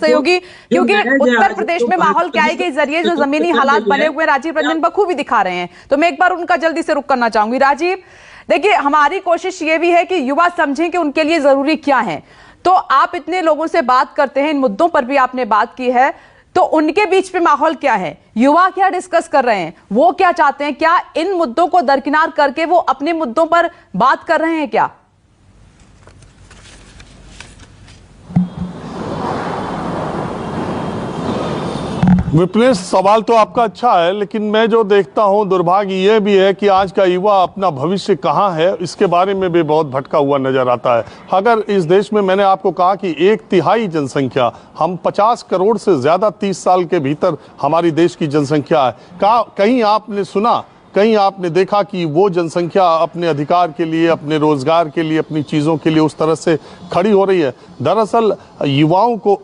सहयोगी, क्योंकि उत्तर प्रदेश में माहौल क्या है के जरिए जो जमीनी हालात बने हुए राजीव रंजन बखूबी दिखा रहे हैं, तो मैं एक बार उनका जल्दी से रुख करना चाहूंगी। राजीव, देखिए हमारी कोशिश ये भी है कि युवा समझें कि उनके लिए जरूरी क्या है। तो आप इतने लोगों से बात करते हैं, इन मुद्दों पर भी आपने बात की है, तो उनके बीच में माहौल क्या है? युवा क्या डिस्कस कर रहे हैं, वो क्या चाहते हैं? क्या इन मुद्दों को दरकिनार करके वो अपने मुद्दों पर बात कर रहे हैं क्या? विपनेश, सवाल तो आपका अच्छा है, लेकिन मैं जो देखता हूं दुर्भाग्य ये भी है कि आज का युवा अपना भविष्य कहां है इसके बारे में भी बहुत भटका हुआ नजर आता है। अगर इस देश में, मैंने आपको कहा कि 1/3 जनसंख्या, हम 50 करोड़ से ज्यादा 30 साल के भीतर हमारी देश की जनसंख्या है। कहीं आपने सुना, कहीं आपने देखा कि वो जनसंख्या अपने अधिकार के लिए, अपने रोजगार के लिए, अपनी चीज़ों के लिए उस तरह से खड़ी हो रही है? दरअसल युवाओं को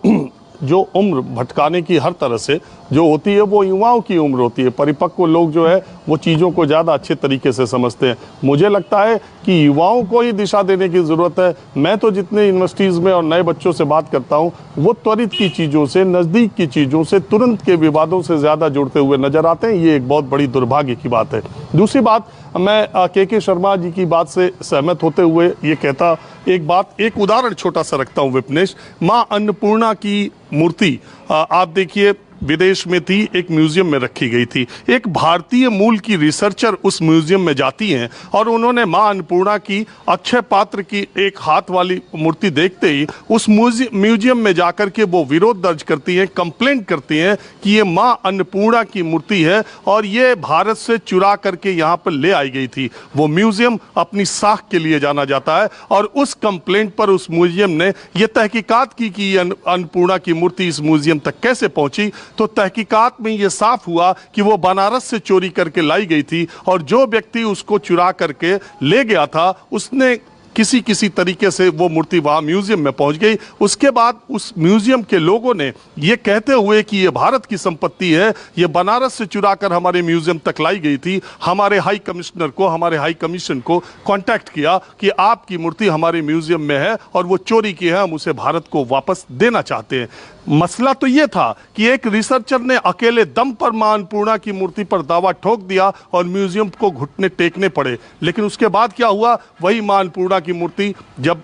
जो उम्र भटकाने की हर तरह से जो होती है वो युवाओं की उम्र होती है। परिपक्व लोग जो है वो चीज़ों को ज़्यादा अच्छे तरीके से समझते हैं। मुझे लगता है कि युवाओं को ही दिशा देने की ज़रूरत है। मैं तो जितने यूनिवर्सिटीज़ में और नए बच्चों से बात करता हूँ वो त्वरित की चीज़ों से, नज़दीक की चीज़ों से, तुरंत के विवादों से ज़्यादा जुड़ते हुए नज़र आते हैं। ये एक बहुत बड़ी दुर्भाग्य की बात है। दूसरी बात, मैं के शर्मा जी की बात से सहमत होते हुए ये कहता, एक उदाहरण छोटा सा रखता हूँ विपनेश। माँ अन्नपूर्णा की मूर्ति आप देखिए विदेश में थी, एक म्यूजियम में रखी गई थी। एक भारतीय मूल की रिसर्चर उस म्यूजियम में जाती हैं और उन्होंने मां अन्नपूर्णा की अक्षय पात्र की एक हाथ वाली मूर्ति देखते ही उस म्यूजियम में जाकर के वो विरोध दर्ज करती हैं, कंप्लेंट करती हैं कि ये मां अन्नपूर्णा की मूर्ति है और ये भारत से चुरा करके यहाँ पर ले आई गई थी। वो म्यूजियम अपनी साख के लिए जाना जाता है और उस कंप्लेंट पर उस म्यूजियम ने ये तहकीकात की कि अन्नपूर्णा की मूर्ति इस म्यूजियम तक कैसे पहुंची। तो तहकीकात में ये साफ हुआ कि वो बनारस से चोरी करके लाई गई थी और जो व्यक्ति उसको चुरा करके ले गया था उसने किसी तरीके से वो मूर्ति वहाँ म्यूजियम में पहुँच गई। उसके बाद उस म्यूजियम के लोगों ने ये कहते हुए कि ये भारत की संपत्ति है, ये बनारस से चुरा कर हमारे म्यूजियम तक लाई गई थी, हमारे हाई कमिश्नर को, हमारे हाई कमीशन को कांटेक्ट किया कि आपकी मूर्ति हमारे म्यूजियम में है और वो चोरी की है, हम उसे भारत को वापस देना चाहते हैं। मसला तो ये था कि एक रिसर्चर ने अकेले दम पर मां अन्नपूर्णा की मूर्ति पर दावा ठोक दिया और म्यूजियम को घुटने टेकने पड़े। लेकिन उसके बाद क्या हुआ, वही मां अन्नपूर्णा की मूर्ति जब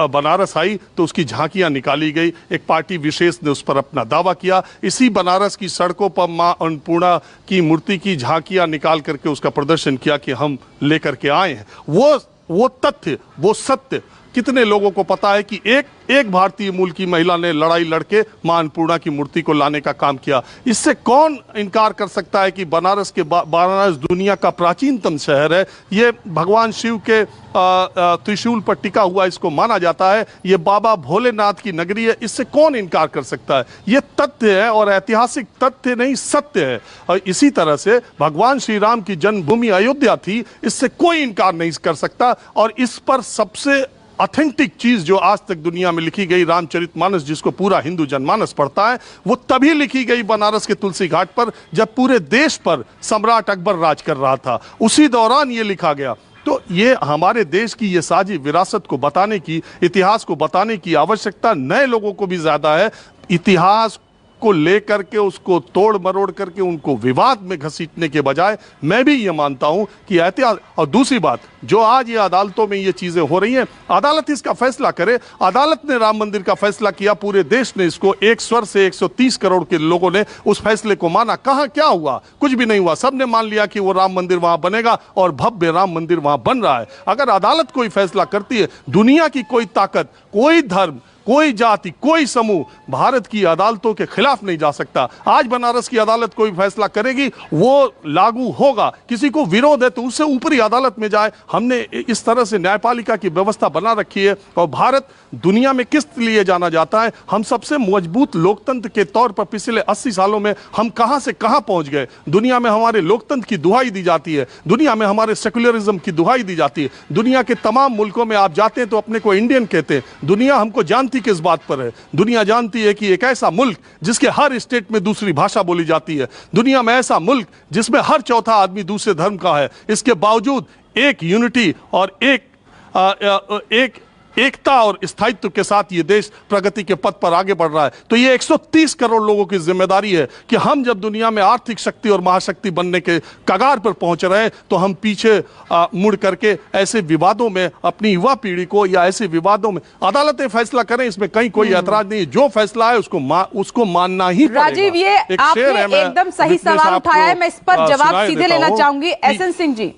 बनारस आई तो उसकी झांकियां निकाली गई, एक पार्टी विशेष ने उस पर अपना दावा किया। इसी बनारस की सड़कों पर मां अन्नपूर्णा की मूर्ति की झांकियां निकाल करके उसका प्रदर्शन किया कि हम लेकर के आए हैं। वो तथ्य, वो सत्य कितने लोगों को पता है कि एक भारतीय मूल की महिला ने लड़ाई लड़के मां अन्नपूर्णा की मूर्ति को लाने का काम किया। इससे कौन इनकार कर सकता है कि बनारस दुनिया का प्राचीनतम शहर है। ये भगवान शिव के त्रिशूल पर टिका हुआ इसको माना जाता है। ये बाबा भोलेनाथ की नगरी है, इससे कौन इनकार कर सकता है। ये तथ्य है और ऐतिहासिक तथ्य नहीं, सत्य है। और इसी तरह से भगवान श्री राम की जन्मभूमि अयोध्या थी, इससे कोई इनकार नहीं कर सकता। और इस पर सबसे ऑथेंटिक चीज जो आज तक दुनिया में लिखी गई, रामचरितमानस, जिसको पूरा हिंदू जनमानस पढ़ता है, वो तभी लिखी गई बनारस के तुलसी घाट पर जब पूरे देश पर सम्राट अकबर राज कर रहा था। उसी दौरान ये लिखा गया। तो ये हमारे देश की ये साजी विरासत को बताने की, इतिहास को बताने की आवश्यकता नए लोगों को भी ज्यादा है। इतिहास को लेकर के उसको तोड़ मरोड़ करके उनको विवाद में घसीटने के बजाय मैं भी ये मानता हूं कि एहतियात। और दूसरी बात, जो आज ये अदालतों में ये चीजें हो रही हैं, अदालत इसका फैसला करे। अदालत ने राम मंदिर का फैसला किया, पूरे देश ने इसको एक स्वर से 130 करोड़ के लोगों ने उस फैसले को माना। कहां क्या हुआ? कुछ भी नहीं हुआ। सबने मान लिया कि वो राम मंदिर वहां बनेगा और भव्य राम मंदिर वहां बन रहा है। अगर अदालत कोई फैसला करती है, दुनिया की कोई ताकत, कोई धर्म, कोई जाति, कोई समूह भारत की अदालतों के खिलाफ नहीं जा सकता। आज बनारस की अदालत कोई फैसला करेगी, वो लागू होगा। किसी को विरोध है तो उससे ऊपरी अदालत में जाए। हमने इस तरह से न्यायपालिका की व्यवस्था बना रखी है। और भारत दुनिया में किस लिए जाना जाता है? हम सबसे मजबूत लोकतंत्र के तौर पर पिछले 80 सालों में हम कहां से कहां पहुंच गए। दुनिया में हमारे लोकतंत्र की दुहाई दी जाती है, दुनिया में हमारे सेक्युलरिज्म की दुहाई दी जाती है। दुनिया के तमाम मुल्कों में आप जाते हैं तो अपने को इंडियन कहते हैं। दुनिया हमको जानती किस बात पर है? दुनिया जानती है कि एक ऐसा मुल्क जिसके हर स्टेट में दूसरी भाषा बोली जाती है, दुनिया में ऐसा मुल्क जिसमें हर चौथा आदमी दूसरे धर्म का है, इसके बावजूद एक यूनिटी और एक एकता और स्थायित्व के साथ ये देश प्रगति के पथ पर आगे बढ़ रहा है। तो ये 130 करोड़ लोगों की जिम्मेदारी है कि हम जब दुनिया में आर्थिक शक्ति और महाशक्ति बनने के कगार पर पहुंच रहे हैं तो हम पीछे मुड़ करके ऐसे विवादों में अपनी युवा पीढ़ी को या ऐसे विवादों में अदालतें फैसला करें, इसमें कहीं कोई ऐतराज नहीं। जो फैसला है उसको मानना ही पड़ेगा। राजीव, ये आपने एकदम सही सवाल उठाया है, मैं इस पर जवाब सीधे लेना चाहूंगी। एसएन सिंह जी,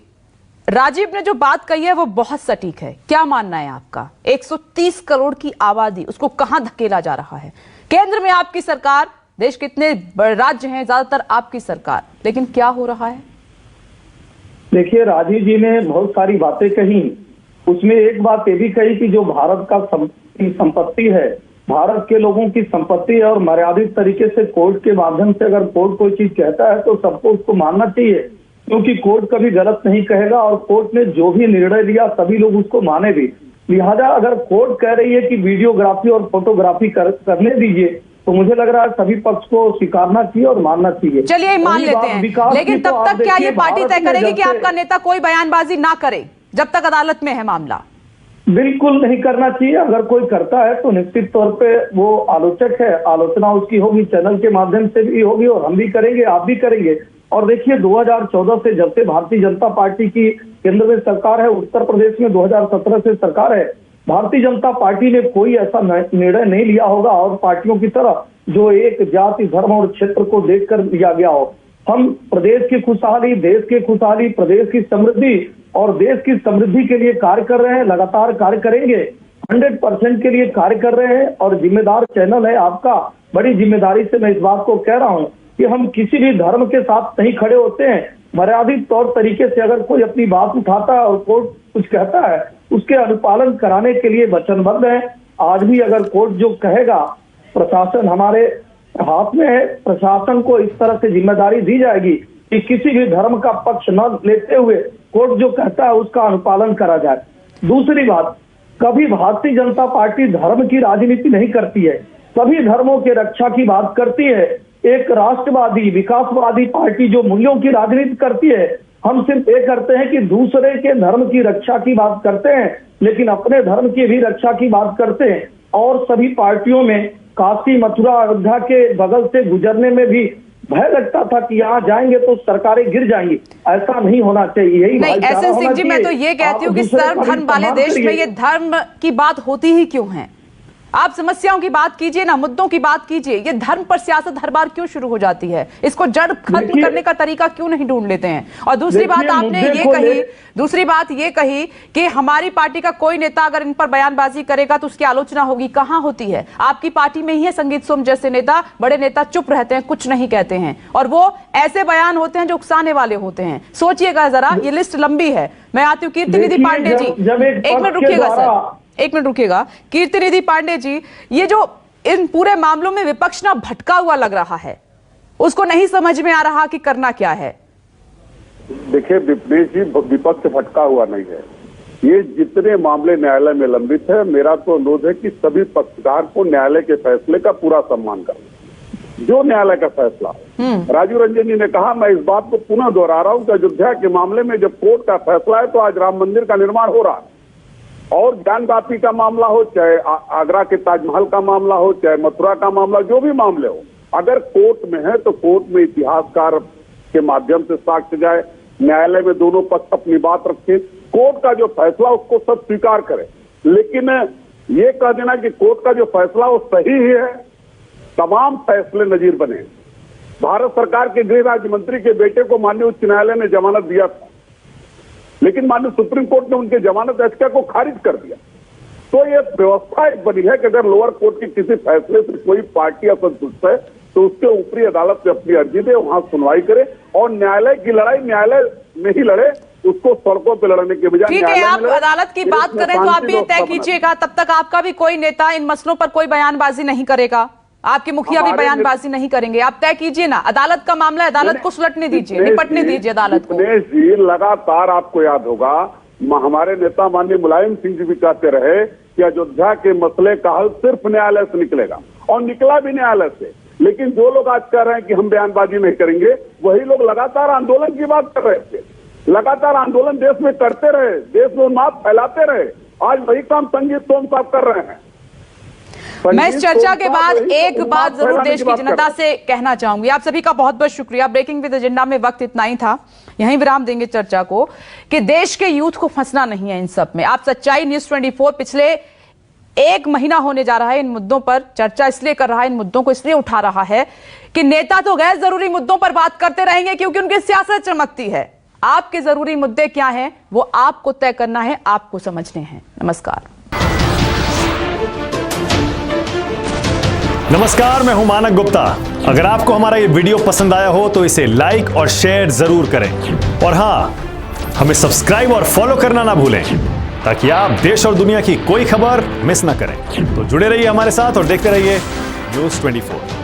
राजीव ने जो बात कही है वो बहुत सटीक है। क्या मानना है आपका? 130 करोड़ की आबादी, उसको कहां धकेला जा रहा है? केंद्र में आपकी सरकार, देश के इतने बड़े राज्य हैं, ज्यादातर आपकी सरकार, लेकिन क्या हो रहा है? देखिए, राजीव जी ने बहुत सारी बातें कही, उसमें एक बात ये भी कही कि जो भारत का संपत्ति है, भारत के लोगों की संपत्ति है और मर्यादित तरीके से कोर्ट के माध्यम से अगर कोर्ट कोई चीज कहता है तो सबको उसको मानना चाहिए, क्योंकि कोर्ट कभी गलत नहीं कहेगा और कोर्ट ने जो भी निर्णय लिया सभी लोग उसको माने भी। लिहाजा अगर कोर्ट कह रही है कि वीडियोग्राफी और फोटोग्राफी करने दीजिए तो मुझे लग रहा है सभी पक्ष को स्वीकारना चाहिए और मानना चाहिए। चलिए मान लेते हैं, लेकिन तब तक क्या ये पार्टी तय करेगी कि आपका नेता कोई बयानबाजी ना करे जब तक अदालत में है मामला? बिल्कुल नहीं करना चाहिए। अगर कोई करता है तो निश्चित तौर पे वो आलोचक है, आलोचना उसकी होगी, चैनल के माध्यम से भी होगी और हम भी करेंगे, आप भी करेंगे। और देखिए, 2014 से जब से भारतीय जनता पार्टी की केंद्र में सरकार है, उत्तर प्रदेश में 2017 से सरकार है, भारतीय जनता पार्टी ने कोई ऐसा निर्णय नहीं लिया होगा और पार्टियों की तरह जो एक जाति, धर्म और क्षेत्र को देखकर लिया गया हो। हम प्रदेश की खुशहाली, देश की खुशहाली, प्रदेश की समृद्धि और देश की समृद्धि के लिए कार्य कर रहे हैं, लगातार कार्य करेंगे, 100% के लिए कार्य कर रहे हैं। और जिम्मेदार चैनल है आपका, बड़ी जिम्मेदारी से मैं इस बात को कह रहा हूँ कि हम किसी भी धर्म के साथ नहीं खड़े होते हैं। मर्यादित तौर तरीके से अगर कोई अपनी बात उठाता है और कोर्ट कुछ कहता है, उसके अनुपालन कराने के लिए वचनबद्ध है। आज भी अगर कोर्ट जो कहेगा, प्रशासन हमारे हाथ में है, प्रशासन को इस तरह से जिम्मेदारी दी जाएगी कि किसी भी धर्म का पक्ष न लेते हुए कोर्ट जो कहता है उसका अनुपालन करा जाए। दूसरी बात, कभी भारतीय जनता पार्टी धर्म की राजनीति नहीं करती है, सभी धर्मों के रक्षा की बात करती है। एक राष्ट्रवादी, विकासवादी पार्टी जो मूल्यों की राजनीति करती है, हम सिर्फ ये करते हैं कि दूसरे के धर्म की रक्षा की बात करते हैं, लेकिन अपने धर्म की भी रक्षा की बात करते हैं। और सभी पार्टियों में काशी, मथुरा, अयोध्या के बगल से गुजरने में भी भय लगता था कि यहाँ जाएंगे तो सरकारें गिर जाएंगी। ऐसा नहीं होना चाहिए। यही नहीं, एसएन सिंह जी, मैं तो ये कहती हूँ कि सर्व धर्म वाले देश में ये धर्म की बात होती ही क्यों है? आप समस्याओं की बात कीजिए ना, मुद्दों की बात कीजिए। ये धर्म पर सियासत हर बार क्यों शुरू हो जाती है? इसको जड़ खत्म करने का तरीका क्यों नहीं ढूंढ लेते हैं? और दूसरी बात आपने ये कही कि हमारी पार्टी का कोई नेता अगर इन पर बयानबाजी करेगा तो उसकी आलोचना होगी। कहां होती है? आपकी पार्टी में ही है संगीत सोम जैसे नेता, बड़े नेता चुप रहते हैं, कुछ नहीं कहते हैं, और वो ऐसे बयान होते हैं जो उकसाने वाले होते हैं। सोचिएगा जरा, ये लिस्ट लंबी है। मैं आती हूँ कीर्तिनिधि पांडे जी, एक मिनट रुकिएगा सर, एक मिनट रुकिएगा। कीर्तिनिधि पांडे जी, ये जो इन पूरे मामलों में विपक्ष ना भटका हुआ लग रहा है, उसको नहीं समझ में आ रहा कि करना क्या है। देखिए विपनेश जी, विपक्ष भटका हुआ नहीं है। ये जितने मामले न्यायालय में लंबित है, मेरा तो अनुरोध है कि सभी पक्षकार को न्यायालय के फैसले का पूरा सम्मान करें, जो न्यायालय का फैसला है। राजीव रंजन जी ने कहा, मैं इस बात को पुनः दोहरा रहा हूं कि अयोध्या के मामले में जब कोर्ट का फैसला है तो आज राम मंदिर का निर्माण हो रहा है। और ज्ञानवापी का मामला हो, चाहे आगरा के ताजमहल का मामला हो, चाहे मथुरा का मामला, जो भी मामले हो, अगर कोर्ट में है तो कोर्ट में इतिहासकार के माध्यम से साक्ष्य जाए, न्यायालय में दोनों पक्ष अपनी बात रखें, कोर्ट का जो फैसला उसको सब स्वीकार करे। लेकिन ये कह देना कि कोर्ट का जो फैसला वो सही ही है, तमाम फैसले नजीर बने। भारत सरकार के गृह राज्य मंत्री के बेटे को माननीय उच्च न्यायालय ने जमानत दिया था, लेकिन माननीय सुप्रीम कोर्ट ने उनके जमानत याचिका को खारिज कर दिया। तो ये व्यवस्था एक बनी है कि अगर लोअर कोर्ट के किसी फैसले से कोई पार्टी असंतुष्ट है तो उसके ऊपरी अदालत से अपनी अर्जी दे, वहां सुनवाई करे और न्यायालय की लड़ाई न्यायालय में ही लड़े, उसको सड़कों पे लड़ने के बजाय। ठीक है, आप अदालत की बात करें तो आप ये तय कीजिएगा, तब तक आपका भी कोई नेता इन मसलों पर कोई बयानबाजी नहीं करेगा, आपके मुखिया भी बयानबाजी नहीं करेंगे। आप तय कीजिए ना, अदालत का मामला है, अदालत को सुलटने दीजिए, निपटने दीजिए अदालत को। दिनेश जी, लगातार आपको याद होगा हमारे नेता माननीय मुलायम सिंह जी भी कहते रहे कि अयोध्या के मसले का हल सिर्फ न्यायालय से निकलेगा, और निकला भी न्यायालय से। लेकिन जो लोग आज कह रहे हैं कि हम बयानबाजी नहीं करेंगे, वही लोग लगातार आंदोलन की बात कर रहे थे, लगातार आंदोलन देश में करते रहे, देश में उन्माद फैलाते रहे, आज वही काम संजीव सोम साहब कर रहे हैं। मैं इस चर्चा के बाद एक उन्माद बात जरूर फैलाने देश की की बात कर जनता रहे हैं। से कहना चाहूंगी। आप सभी का बहुत बहुत शुक्रिया। ब्रेकिंग विद एजेंडा में वक्त इतना ही था, यहीं विराम देंगे चर्चा को कि देश के यूथ को फंसना नहीं है इन सब में। आप सच्चाई न्यूज़ 24 पिछले 1 महीना होने जा रहा है इन मुद्दों पर चर्चा इसलिए कर रहा है, इन मुद्दों को इसलिए उठा रहा है कि नेता तो गैर जरूरी मुद्दों पर बात करते रहेंगे क्योंकि उनकी सियासत चमकती है। आपके जरूरी मुद्दे क्या हैं वो आपको तय करना है, आपको समझने हैं। नमस्कार, मैं हूं मानक गुप्ता। अगर आपको हमारा ये वीडियो पसंद आया हो तो इसे लाइक और शेयर जरूर करें और हां, हमें सब्सक्राइब और फॉलो करना ना भूलें ताकि आप देश और दुनिया की कोई खबर मिस ना करें। तो जुड़े रहिए हमारे साथ और देखते रहिए न्यूज़ 24।